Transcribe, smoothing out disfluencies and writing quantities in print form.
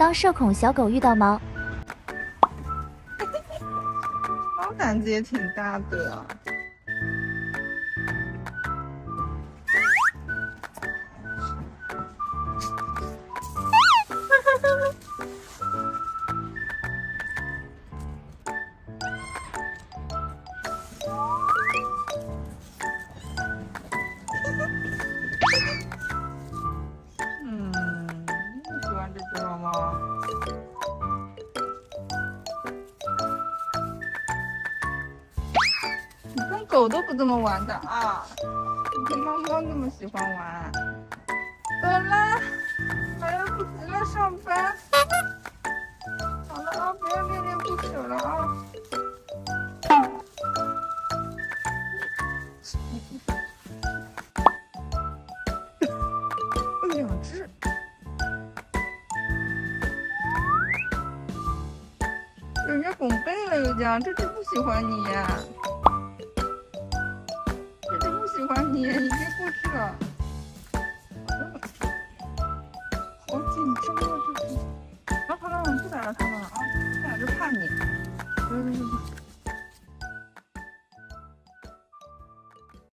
当社恐小狗遇到猫。猫胆子也挺大的。你喜欢这只猫猫？你跟狗都不这么玩的啊？你跟猫猫那么喜欢玩？走啦，来不及了，上班。好了啊，不要恋恋不舍了啊。两只。人家拱背了又讲，这只不喜欢你呀，这只不喜欢你，你别过去了。好紧张啊，这只。好了好了，不打扰他们了啊，这俩就怕你。